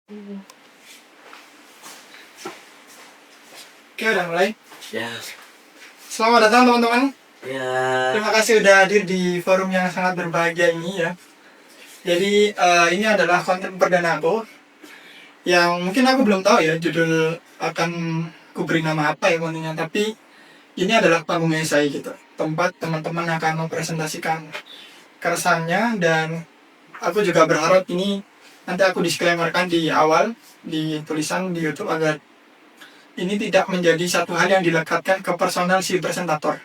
Oke, udah mulai. Ya, Selamat datang teman-teman. ya, Terima kasih udah hadir di forum yang sangat berbahagia ini ya. Jadi ini adalah konten perdana aku yang mungkin aku belum tahu ya judul akan ku beri nama apa ya kontennya. Tapi ini adalah panggung esai gitu. Tempat teman-teman akan mempresentasikan keresahannya dan aku juga berharap ini nanti aku disclaimerkan di awal di tulisan di YouTube agar ini tidak menjadi satu hal yang dilekatkan ke personal si presentator.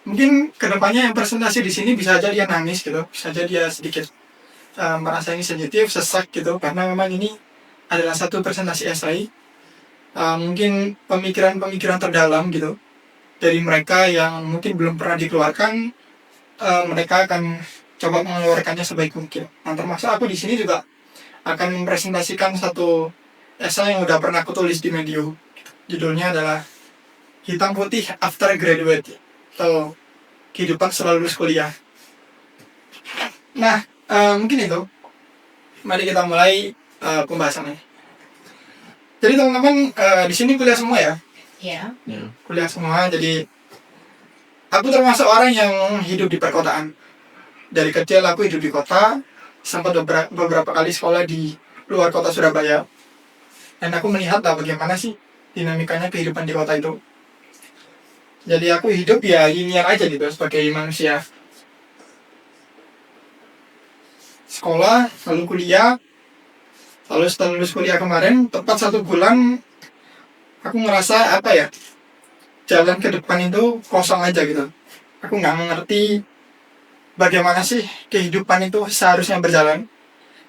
Mungkin kedepannya yang presentasi di sini bisa aja dia nangis gitu, bisa aja dia sedikit merasa ini sensitif, sesak gitu, karena memang ini adalah satu presentasi esai. Mungkin pemikiran-pemikiran terdalam gitu dari mereka yang mungkin belum pernah dikeluarkan, mereka akan coba mengeluarkannya sebaik mungkin. Nah, termasuk aku di sini juga akan mempresentasikan satu esai yang udah pernah aku tulis di Medium. Judulnya adalah Hitam Putih After Graduate atau kehidupan setelah lulus kuliah. Nah, mungkin itu. Mari kita mulai pembahasannya. Jadi teman-teman di sini kuliah semua ya? Ya. Kuliah semua. Jadi aku termasuk orang yang hidup di perkotaan. Dari kecil aku hidup di kota, sempat beberapa kali sekolah di luar kota Surabaya. Dan aku melihat lah bagaimana sih dinamikanya kehidupan di kota itu. Jadi aku hidup ya linear aja gitu sebagai manusia. Sekolah, lalu kuliah, lalu setelah lulus kuliah kemarin, tepat 1 bulan, aku ngerasa apa ya, jalan ke depan itu kosong aja gitu. Aku nggak mengerti bagaimana sih kehidupan itu seharusnya berjalan.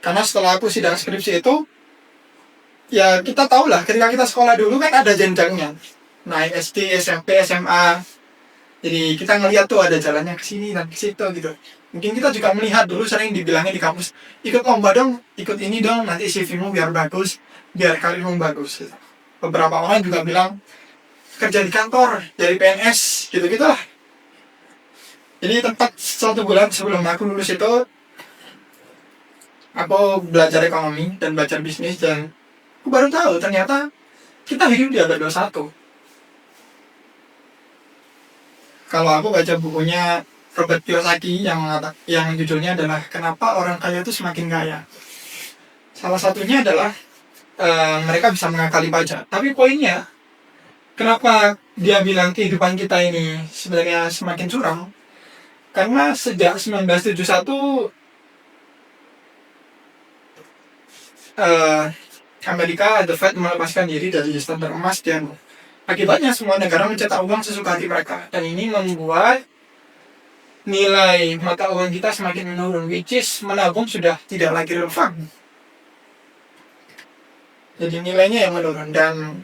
Karena setelah aku sidang skripsi itu, ya kita tahu lah, ketika kita sekolah dulu kan ada jenjangnya. Naik SD, SMP, SMA. Jadi kita ngeliat tuh ada jalannya ke sini dan ke situ gitu. Mungkin kita juga melihat dulu sering dibilangnya di kampus, ikut lomba dong, ikut ini dong, nanti CV-mu biar bagus, biar karirmu bagus. Gitu. Beberapa orang juga bilang kerja di kantor, jadi PNS, gitu-gitu lah. Jadi tepat 1 bulan sebelum aku lulus itu, aku belajar ekonomi dan belajar bisnis dan aku baru tahu ternyata kita hidup di abad 21. Kalau aku baca bukunya Robert Kiyosaki yang judulnya adalah Kenapa Orang Kaya Itu Semakin Kaya. Salah satunya adalah mereka bisa mengakali pajak. Tapi poinnya, kenapa dia bilang kehidupan kita ini sebenarnya semakin suram? Karena sejak 1971 Amerika, The Fed melepaskan diri dari standar emas dan akibatnya semua negara mencetak uang sesuka hati mereka. Dan ini membuat nilai mata uang kita semakin menurun, which is menabung sudah tidak lagi relevan. Jadi nilainya yang menurun. Dan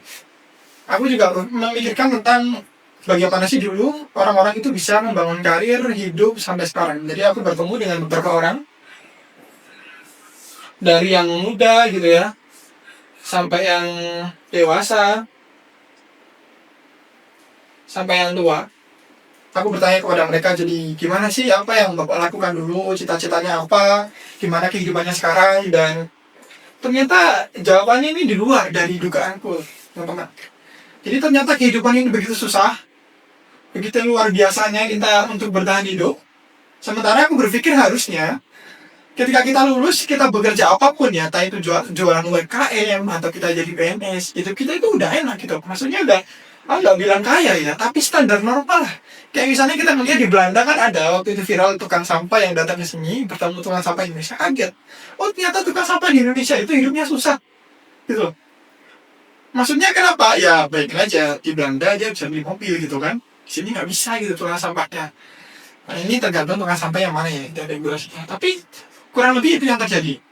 aku juga memikirkan tentang bagaimana sih dulu orang-orang itu bisa membangun karir hidup sampai sekarang. Jadi aku bertemu dengan beberapa orang dari yang muda gitu ya sampai yang dewasa sampai yang tua. Aku bertanya kepada mereka, jadi gimana sih, apa yang Bapak lakukan dulu, cita-citanya apa, gimana kehidupannya sekarang, dan ternyata jawabannya ini di luar dari dugaanku, teman-teman. Jadi ternyata kehidupan ini begitu susah, begitu luar biasanya kita untuk bertahan hidup. Sementara aku berpikir harusnya ketika kita lulus, kita bekerja apapun ya, entah itu jualan UMKM atau kita jadi PNS, kita itu udah enak gitu. Maksudnya udah, aku nggak bilang kaya ya, tapi standar normal lah. Kayak misalnya kita ngeliat di Belanda kan ada waktu itu viral tukang sampah yang datang ke sini bertemu tukang sampah Indonesia, kaget. Oh ternyata tukang sampah di Indonesia itu hidupnya susah, gitu. Maksudnya kenapa? Ya baik aja di Belanda dia bisa beli mobil gitu kan, di sini nggak bisa gitu tukang sampahnya. Nah ini tergantung tukang sampah yang mana ya, ada regulasinya. Tapi kurang lebih itu yang terjadi.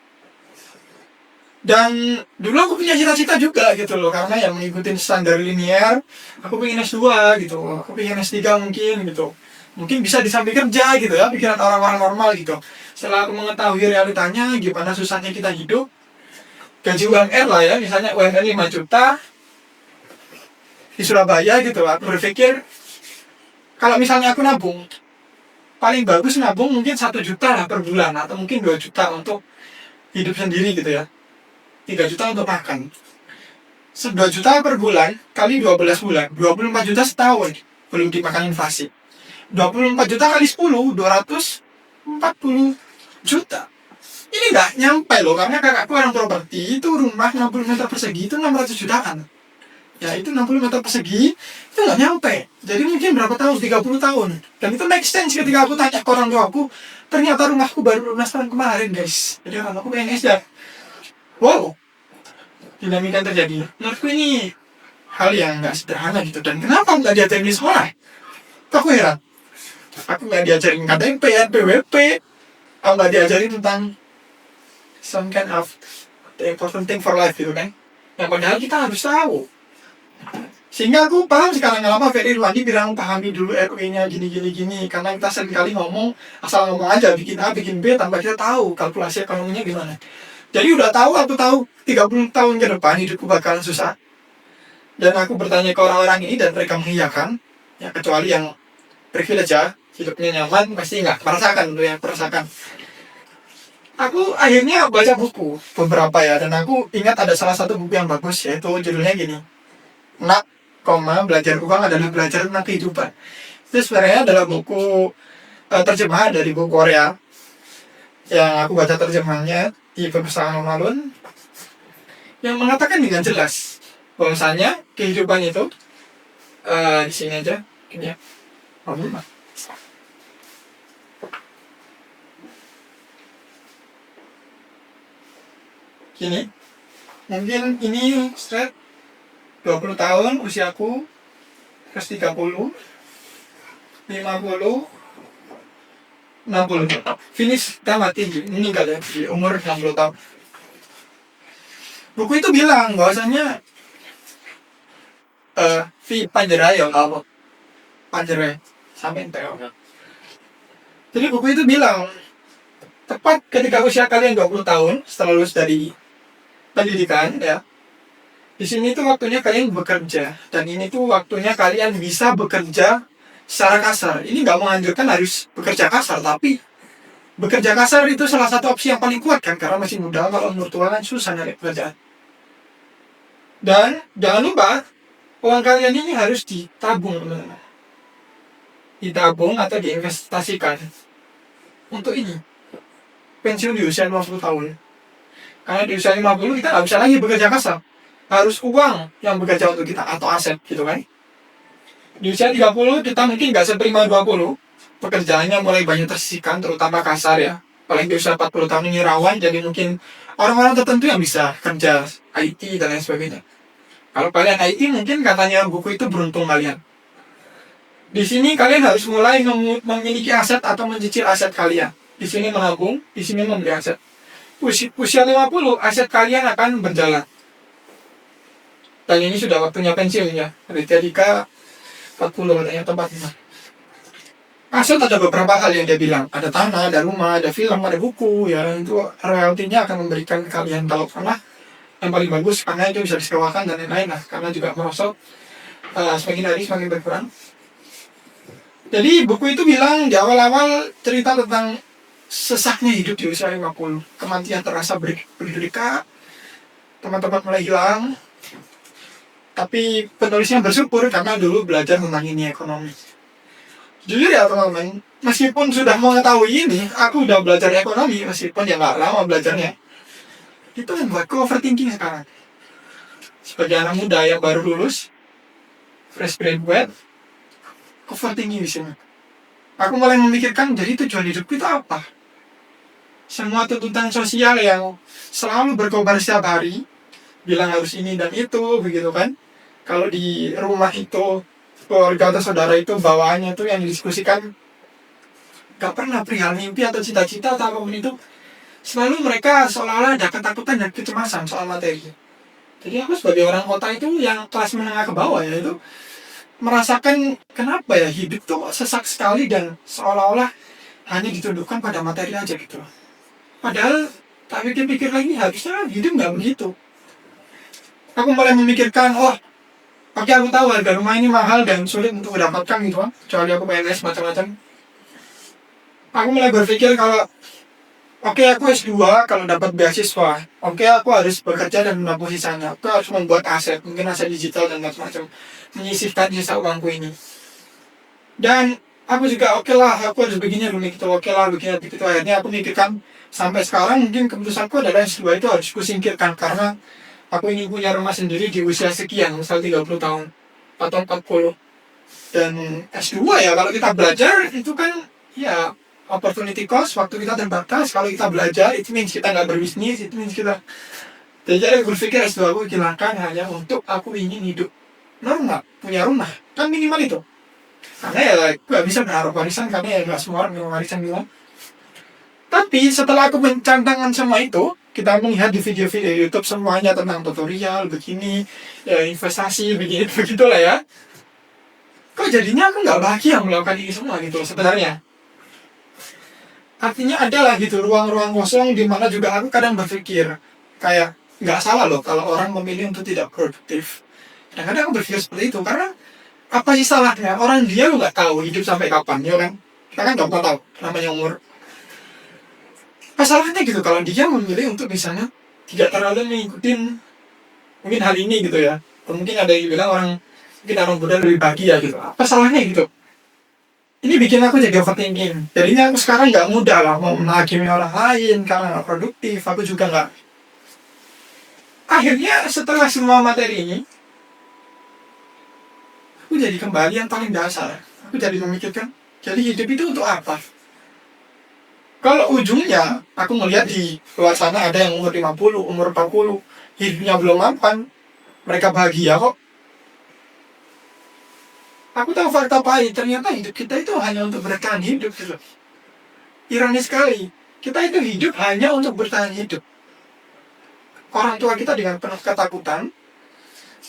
Dan dulu aku punya cita-cita juga gitu loh, karena yang mengikuti standar linear, aku pengen S2 gitu, aku pengen S3 mungkin gitu. Mungkin bisa di samping kerja gitu ya, pikiran orang-orang normal gitu. Setelah aku mengetahui realitanya, gimana susahnya kita hidup, gaji UMR lah ya, misalnya UMR 5 juta di Surabaya gitu, aku berpikir, kalau misalnya aku nabung, paling bagus nabung mungkin 1 juta lah per bulan, atau mungkin 2 juta untuk hidup sendiri gitu ya. 3 juta untuk makan. 2 juta per bulan kali 12 bulan, 24 juta setahun, belum dimakan inflasi. 24 juta kali 10, 240 juta. Ini nggak nyampe loh, karena kakakku orang properti, itu rumah 60 meter persegi itu 600 jutaan. Ya itu 60 meter persegi, itu nggak nyampe. Jadi mungkin berapa tahun? 30 tahun. Dan itu make sense ketika aku tanya ke orang tua aku, ternyata rumahku baru lunas tahun kemarin guys. Jadi orang aku PNS ya. Wow, dinamika yang terjadi. Menurutku ini hal yang nggak sederhana gitu. Dan kenapa nggak diajarin di sekolah? Aku heran. Aku nggak diajarin KTP, NPWP. Aku nggak diajarin tentang some kind of the important thing for life gitu kan. Yang padahal kita harus tahu. Sehingga aku paham sekarang kenapa Ferry Irwandi bilang pahami dulu ROE-nya gini. Karena kita seringkali ngomong, asal ngomong aja, bikin A, bikin B, tanpa kita tahu kalkulasi ekonominya gimana. Jadi udah tahu, aku tahu 30 tahun ke depan hidupku bakalan susah. Dan aku bertanya ke orang-orang ini dan mereka mengiyakan. Ya kecuali yang privilege ya, hidupnya nyaman, pasti nggak merasakan untuk yang merasakan. Aku akhirnya baca buku beberapa ya, dan aku ingat ada salah satu buku yang bagus, yaitu judulnya gini, Nak, belajar uang adalah belajar tentang kehidupan. Itu sebenarnya adalah buku terjemahan dari buku Korea yang aku baca terjemahannya di perpustakaan Alun-Alun, yang mengatakan dengan jelas bahwasanya kehidupan itu di sini aja, ini ya, gini, mungkin ini straight 20 tahun usiaku, terus 30, 50, 60, finish tamat tinggi, meninggal ya di umur 60 tahun. Buku itu bilang bahwasanya panjerayo apa panjerai sampai enteo. Jadi buku itu bilang tepat ketika usia kalian 20 tahun setelah lulus dari pendidikan ya, di sini tuh waktunya kalian bekerja, dan ini tuh waktunya kalian bisa bekerja secara kasar. Ini nggak menganjurkan harus bekerja kasar, tapi bekerja kasar itu salah satu opsi yang paling kuat kan, karena masih muda. Kalau umur tua kan susah nyari pekerjaan. Dan jangan lupa uang kalian ini harus ditabung, teman-teman. Ditabung atau diinvestasikan untuk ini, pensiun di usia 50 tahun. Karena di usia 50 kita nggak bisa lagi bekerja kasar, harus uang yang bekerja untuk kita atau aset gitu kan. Di usia 30 kita mungkin nggak seprima 20, pekerjaannya mulai banyak tersisihkan, terutama kasar ya. Paling di usia 40 tahun ini rawan, jadi mungkin orang-orang tertentu yang bisa kerja IT dan lain sebagainya. Kalau kalian IT mungkin katanya buku itu beruntung kalian. Di sini kalian harus mulai memiliki aset atau mencicil aset kalian. Di sini menabung, di sini membeli aset. Usia 50 aset kalian akan berjalan. Dan ini sudah waktunya pensiun ya. Ketika 40 katanya tempatnya. Aset ada beberapa hal yang dia bilang. Ada tanah, ada rumah, ada film, ada buku. Ya itu royaltinya akan memberikan kalian kalau pernah yang paling bagus, karena itu bisa disewakan dan lain-lain lah. Karena juga merosot semakin hari semakin berkurang. Jadi buku itu bilang di awal-awal cerita tentang sesaknya hidup di usia 50. Kematian terasa berdekat. Teman-teman mulai hilang. Tapi penulisnya bersyukur karena dulu belajar tentang ini ekonomi. Jujur ya teman-teman, meskipun sudah mengetahui ini, aku udah belajar ekonomi, meskipun ya nggak lama belajarnya. Itu membuatku overthinking sekarang. Sebagai anak muda yang baru lulus, fresh graduate, overthinking di sini. Aku mulai memikirkan, jadi tujuan hidupku itu apa? Semua tuntutan sosial yang selalu berkobar setiap hari, bilang harus ini dan itu, begitu kan? Kalau di rumah itu, keluarga atau saudara itu bawaannya tuh yang didiskusikan gak pernah perihal mimpi atau cita-cita atau apapun itu. Selalu mereka seolah-olah ada ketakutan dan kecemasan soal materi. Jadi aku sebagai orang kota itu yang kelas menengah ke bawah ya, itu merasakan kenapa ya hidup tuh sesak sekali dan seolah-olah hanya ditundukkan pada materi aja gitu. Padahal tak pikir-pikir lagi harusnya hidup gak begitu. Aku mulai memikirkan, oke, aku tahu harga rumah ini mahal dan sulit untuk mendapatkan gitu kan, kecuali aku PNS macam-macam. Aku mulai berpikir kalau Oke, aku S2 kalau dapat beasiswa. Oke, aku harus bekerja dan menempuh sisanya. Aku harus membuat aset, mungkin aset digital dan macam-macam. Menyisihkan sisa uangku ini. Dan aku juga oke lah, aku harus begini dulu gitu. Oke lah, begini begitu. Akhirnya aku mikirkan sampai sekarang mungkin keputusanku adalah S2 itu harus kusingkirkan karena aku ingin punya rumah sendiri di usia sekian, misal 30 tahun atau 40. Dan S2 ya kalau kita belajar itu kan ya opportunity cost, waktu kita terbatas. Kalau kita belajar itu means kita nggak berbisnis, itu means kita. Jadi aku berpikir S2 aku hilangkan hanya untuk aku ingin hidup normal, punya rumah, kan minimal itu. Karena ya gak bisa berharap warisan karena ya gak semua orang yang warisan bilang. Tapi setelah aku mencantangkan semua itu, kita melihat di video-video YouTube semuanya tentang tutorial begini, ya investasi begini begitulah ya. Kok jadinya aku nggak bahagia melakukan ini semua gitu sebenarnya. Artinya adalah gitu ruang-ruang kosong di mana juga aku kadang berpikir kayak nggak salah loh kalau orang memilih untuk tidak produktif. Kadang-kadang aku berpikir seperti itu karena apa sih salahnya orang dia lu nggak tahu hidup sampai kapan ya kan? Kita kan nggak pernah tahu namanya umur. Apa salahnya gitu kalau dia memilih untuk misalnya tidak terlalu mengikutin mungkin hal ini gitu ya. Atau mungkin ada yang bilang orang mungkin orang muda lebih bahagia gitu. Apa salahnya gitu? Ini bikin aku jadi overthinking. Jadinya aku sekarang nggak mudah lah mau menghakimi orang lain karena nggak produktif. Aku juga nggak. Akhirnya setelah semua materi ini, aku jadi kembali yang paling dasar. Aku jadi memikirkan, jadi hidup itu untuk apa? Kalau ujungnya, aku melihat di luar sana ada yang umur 50, umur 40, hidupnya belum mapan, mereka bahagia kok. Aku tahu fakta pahit, ternyata hidup kita itu hanya untuk bertahan hidup gitu. Ironis sekali, kita itu hidup hanya untuk bertahan hidup. Orang tua kita dengan penuh ketakutan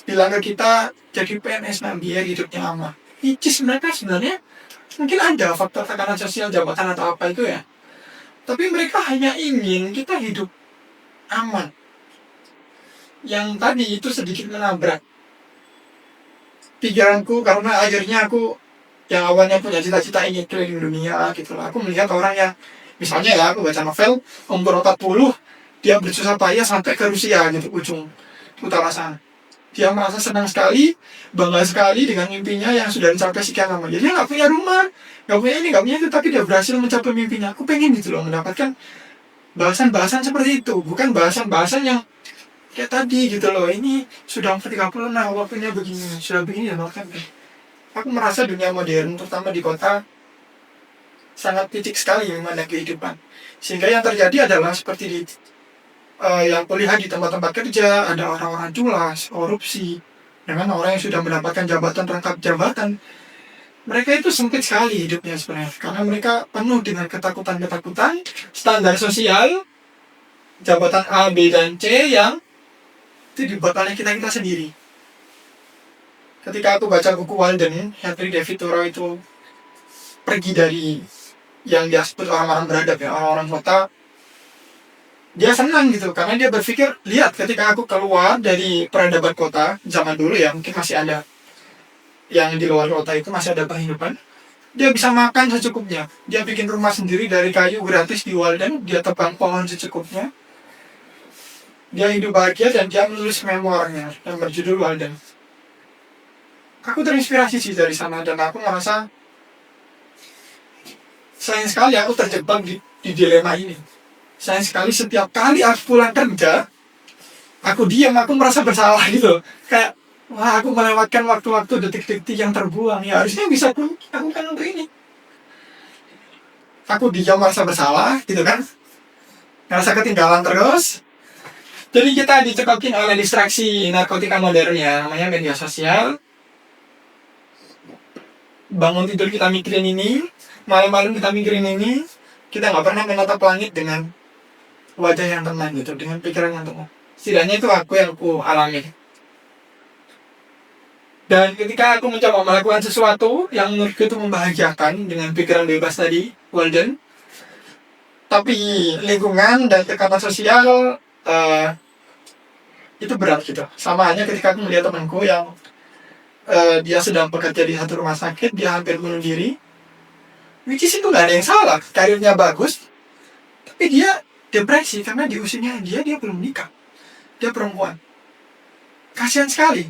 bilang ke kita jadi PNS biar hidupnya lama. Which is mereka sebenarnya mungkin ada faktor tekanan sosial jabatan atau apa itu ya. Tapi mereka hanya ingin kita hidup aman. Yang tadi itu sedikit menabrak pikiranku karena akhirnya aku yang awalnya punya cita-cita ingin keliling dunia gitu lah. Aku melihat orang yang misalnya ya aku baca novel umur 40 dia bersusah payah sampai ke Rusia gitu ujung utara sana. Dia merasa senang sekali, bangga sekali dengan mimpinya yang sudah dicapai sekian lama. Jadi dia nggak punya rumah, nggak punya ini, nggak punya itu, tapi dia berhasil mencapai mimpinya. Aku pengen gitu loh mendapatkan bahasan-bahasan seperti itu, bukan bahasan-bahasan yang kayak tadi gitu loh. Ini sudah umur 30, nah waktunya begini, sudah begini dan bahkan. Aku merasa dunia modern, terutama di kota, sangat titik sekali memandang kehidupan. Sehingga yang terjadi adalah seperti di yang kulihat di tempat-tempat kerja, ada orang-orang culas, korupsi, dengan orang yang sudah mendapatkan jabatan rangkap jabatan. Mereka itu sempit sekali hidupnya sebenarnya, karena mereka penuh dengan ketakutan-ketakutan, standar sosial, jabatan A, B, dan C yang itu dibuat oleh kita-kita sendiri. Ketika aku baca buku Walden, Henry David Thoreau itu pergi dari yang dia sebut orang-orang beradab ya, orang-orang kota, dia senang gitu karena dia berpikir lihat ketika aku keluar dari peradaban kota zaman dulu ya mungkin masih ada yang di luar kota itu masih ada kehidupan dia bisa makan secukupnya dia bikin rumah sendiri dari kayu gratis di Walden dia tebang pohon secukupnya dia hidup bahagia dan dia menulis memoirnya yang berjudul Walden. Aku terinspirasi sih dari sana dan aku merasa sayang sekali aku terjebak di dilema ini. Sayang sekali setiap kali aku pulang kerja, aku diam, aku merasa bersalah gitu. Kayak, wah aku melewatkan waktu-waktu detik-detik yang terbuang. Ya harusnya bisa aku lakukan untuk ini. Aku diam merasa bersalah gitu kan. Ngerasa ketinggalan terus. Jadi kita dicekokin oleh distraksi narkotika modern ya, namanya media sosial. Bangun tidur kita mikirin ini, malam-malam kita mikirin ini. Kita nggak pernah menatap langit dengan wajah yang tenang gitu, dengan pikiran yang tenang. Setidaknya itu aku yang aku alami. Dan ketika aku mencoba melakukan sesuatu yang menurutku itu membahagiakan dengan pikiran bebas tadi, Walden, tapi lingkungan dan tekanan sosial itu berat gitu. Sama hanya ketika aku melihat temanku yang dia sedang bekerja di satu rumah sakit, dia hampir bunuh diri, which is itu nggak ada yang salah, karirnya bagus, tapi dia depresi karena di usianya dia belum nikah, dia perempuan. Kasihan sekali.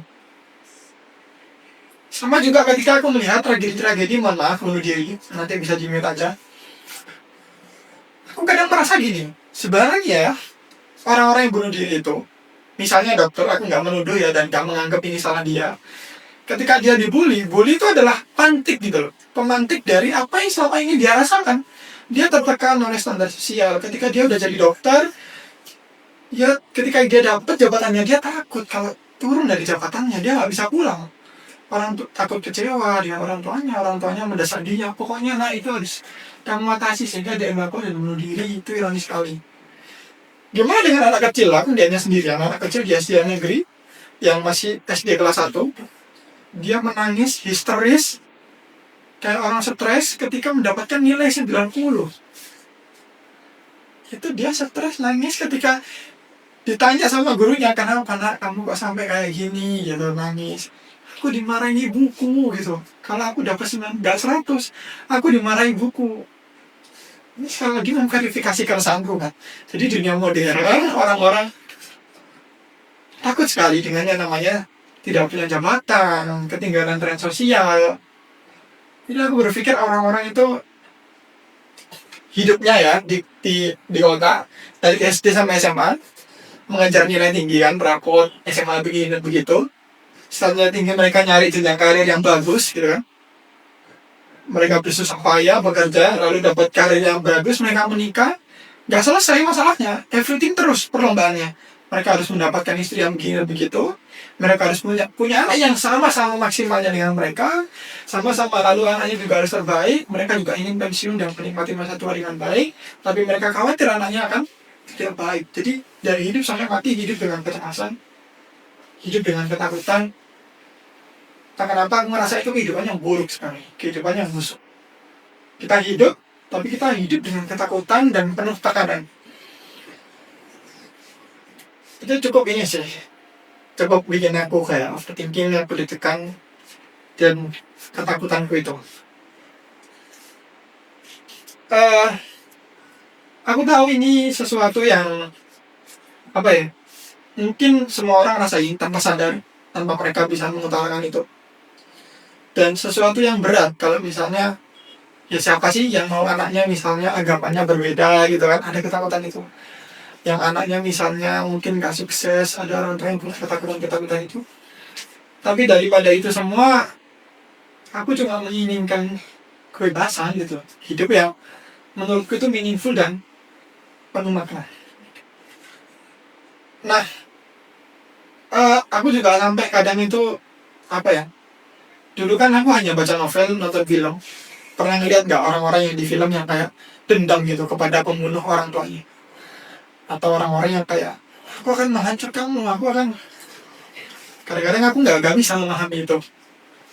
Sama juga ketika aku melihat tragedi-tragedi, mohon maaf, bunuh diri, nanti bisa di-mute aja. Aku kadang merasa gini, sebenarnya orang-orang yang bunuh diri itu, misalnya dokter, aku nggak menuduh ya dan nggak menganggap ini salah dia. Ketika dia dibully, bully itu adalah pantik gitu loh, pemantik dari apa yang selama ini dia rasakan. Dia tertekan oleh standar sosial. Ketika dia udah jadi dokter, ya ketika dia dapat jabatannya, dia takut kalau turun dari jabatannya dia nggak bisa pulang. Orang takut kecewa dengan orang tuanya mendesak dia, pokoknya nah itu harus kamu atasi, sehingga dia melakukan dan bunuh diri. Itu ironis sekali. Gimana dengan anak kecil? Aku lihatnya sendiri, anak kecil di SD negeri yang masih SD kelas 1, dia menangis histeris kayak orang stres ketika mendapatkan nilai 90. Itu dia stres nangis ketika ditanya sama gurunya, kenapa kamu kok sampai kayak gini gitu, nangis. Aku dimarahin ibuku gitu. Kalau aku dapat 100, aku dimarahin ibuku. Ini sekali lagi memverifikasi keresahanku kan. Jadi dunia modern, orang-orang takut sekali dengan yang namanya tidak punya jabatan, ketinggalan tren sosial. Jadi aku berpikir orang-orang itu hidupnya ya di kota dari SD sampai SMA mengejar nilai tinggi kan, rapot SMA begini dan begitu. Setelah tinggi mereka nyari jenjang karir yang bagus gitu kan, mereka bersusah payah bekerja lalu dapat karir yang bagus, mereka menikah, nggak selesai masalahnya, everything terus perlombaannya. Mereka harus mendapatkan istri yang begini dan begitu, mereka harus punya anak yang sama-sama maksimalnya dengan mereka, sama-sama, lalu anaknya juga harus terbaik, mereka juga ingin pensiun dan menikmati masa tua dengan baik, tapi mereka khawatir anaknya akan tidak baik. Jadi dari hidup sampai mati hidup dengan kecemasan, hidup dengan ketakutan. Tak kenapa aku ngerasa itu kehidupan yang buruk sekali, kehidupan yang busuk. Kita hidup, tapi kita hidup dengan ketakutan dan penuh tekanan. Itu cukup ini sih, cukup bikin aku kayak overthinking, aku ditekan, dan ketakutanku itu. Aku tahu ini sesuatu yang apa ya, mungkin semua orang rasain tanpa sadar, tanpa mereka bisa mengutarakan itu. Dan sesuatu yang berat kalau misalnya, ya siapa sih yang mau anaknya misalnya agapannya berbeda gitu kan, ada ketakutan itu. Yang anaknya misalnya mungkin gak sukses, ada orang tua yang punya ketakutan itu. Tapi daripada itu semua, aku cuma menginginkan kebebasan gitu, hidup yang menurutku itu meaningful dan penuh makna. Nah, aku juga sampai kadang itu apa ya, dulu kan aku hanya baca novel, nonton film. Pernah ngeliat gak orang-orang yang di film yang kayak dendam gitu kepada pembunuh orang tuanya, atau orang-orang yang kayak aku akan menghancur kamu, aku akan, kadang-kadang aku nggak bisa memahami itu.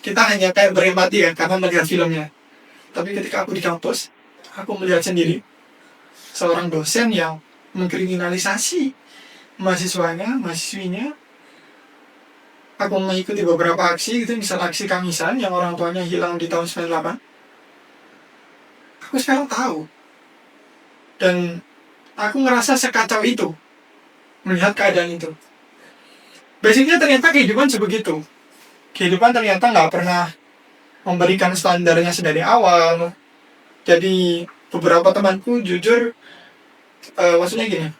Kita hanya kayak berempati kan karena melihat filmnya. Tapi ketika aku di kampus, aku melihat sendiri seorang dosen yang mengkriminalisasi mahasiswinya. Aku mengikuti beberapa aksi gitu, misal aksi Kamisan yang orang tuanya hilang di tahun 98. Aku sekarang tahu. Dan aku ngerasa sekacau itu melihat keadaan itu. Basicnya ternyata kehidupan sebegitu. Kehidupan ternyata nggak pernah memberikan standarnya sedari awal. Jadi beberapa temanku jujur, maksudnya gini,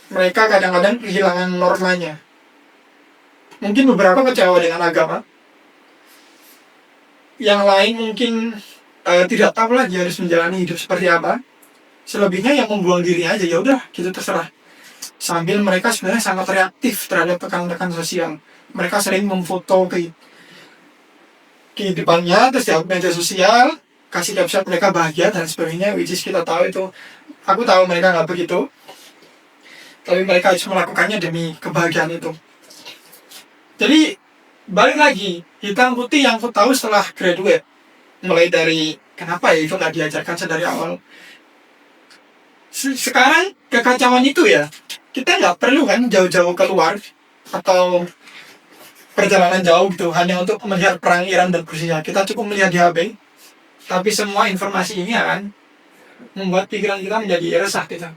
mereka kadang-kadang kehilangan normanya. Mungkin beberapa kecewa dengan agama, yang lain mungkin tidak tahu lagi harus menjalani hidup seperti apa. Selebihnya yang membuang diri aja, ya udah gitu terserah. Sambil mereka sebenarnya sangat reaktif terhadap tekan-tekan sosial. Mereka sering memfoto kehidupannya terus di media sosial, kasih caption mereka bahagia dan sebagainya, which is kita tahu itu, aku tahu mereka nggak begitu, tapi mereka harus melakukannya demi kebahagiaan itu. Jadi balik lagi, hitam putih yang aku tahu setelah graduate, mulai dari kenapa ya itu nggak diajarkan sedari awal. Sekarang kekacauan itu ya, kita nggak perlu kan jauh-jauh keluar atau perjalanan jauh gitu hanya untuk melihat perang Iran dan Rusia. Kita cukup melihat di HP, tapi semua informasi ini akan membuat pikiran kita menjadi resah gitu.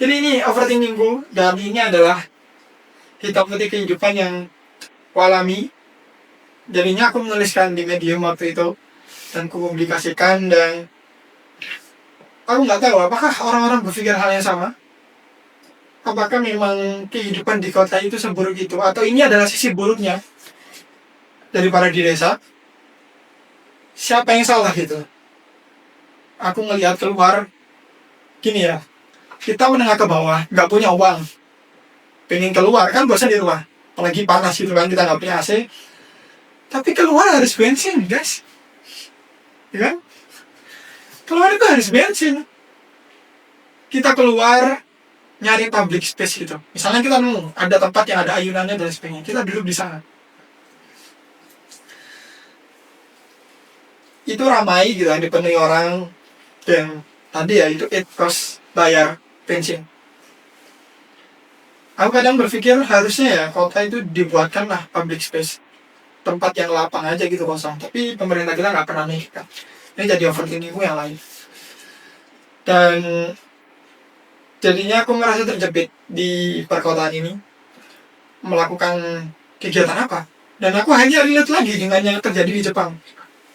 Jadi ini overthinkingku, dan ini adalah hitam putih kehidupan yang kualami. Jadinya aku menuliskan di Medium waktu itu dan ku publikasikan, dan aku nggak tahu apakah orang-orang berpikir hal yang sama. Apakah memang kehidupan di kota itu seburuk itu, atau ini adalah sisi buruknya daripada di desa? Siapa yang salah gitu? Aku ngelihat keluar gini ya, kita menengah ke bawah, nggak punya uang, pengen keluar kan bosan di rumah, apalagi panas gitu kan, kita nggak punya AC, tapi keluar harus bensin guys, ya kan? Keluar itu harus bensin. Kita keluar nyari public space gitu, misalnya kita nemu ada tempat yang ada ayunannya dan sebagainya, kita duduk di sana, itu ramai gitu, dipenuhi orang, dan tadi ya itu it cost, bayar bensin. Aku kadang berpikir harusnya ya kota itu dibuatkanlah public space, tempat yang lapang aja gitu kosong, tapi pemerintah kita nggak pernah mikirkan. Ini jadi overthinkingku yang lain, dan jadinya aku merasa terjepit di perkotaan ini, melakukan kegiatan apa, dan aku akhirnya relate lagi dengan yang terjadi di Jepang.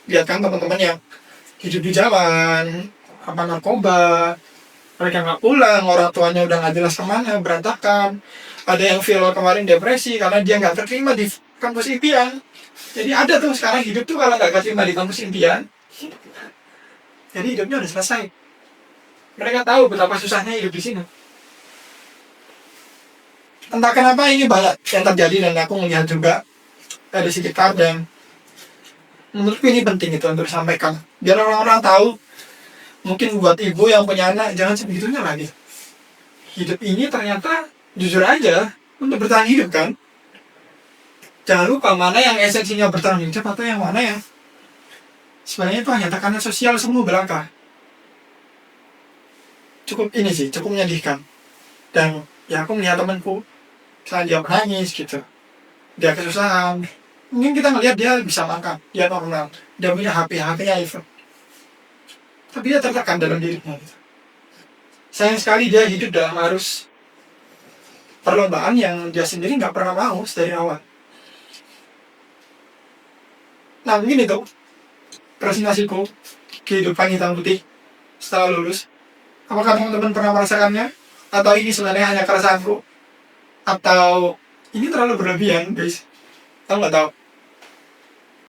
Lihat kan teman-teman yang hidup di jalan, apa narkoba, mereka nggak pulang, orang tuanya udah nggak jelas kemana, berantakan. Ada yang viral kemarin depresi karena dia nggak terima di kampus impian. Jadi ada tuh sekarang hidup tuh kalau nggak terima di kampus impian, jadi hidupnya udah selesai. Mereka tahu betapa susahnya hidup di sini. Entah kenapa ini banyak yang terjadi, dan aku melihat juga ada sekitar, dan menurutku ini penting itu untuk disampaikan biar orang-orang tahu. Mungkin buat ibu yang punya anak, jangan sebegitunya lagi. Hidup ini ternyata jujur aja untuk bertahan hidup kan. Jangan lupa mana yang esensinya bertahan hidup atau yang mana yang sebenarnya itu hanya tekanan sosial semua belaka. Cukup ini sih, cukup menyedihkan. Dan ya aku melihat temanku, misalnya dia menangis gitu, dia kesusahan, mungkin kita ngelihat dia bisa makan, dia normal, dia punya HP-nya iPhone, tapi dia tertekan dalam dirinya gitu. Sayang sekali dia hidup dalam arus perlombaan yang dia sendiri nggak pernah mau dari awal. Nah mungkin itu presentasiku kehidupan hitam putih setelah lulus. Apakah teman-teman pernah merasakannya? Atau ini sebenarnya hanya keresahanku? Atau ini terlalu berlebihan guys? Tahu nggak tahu?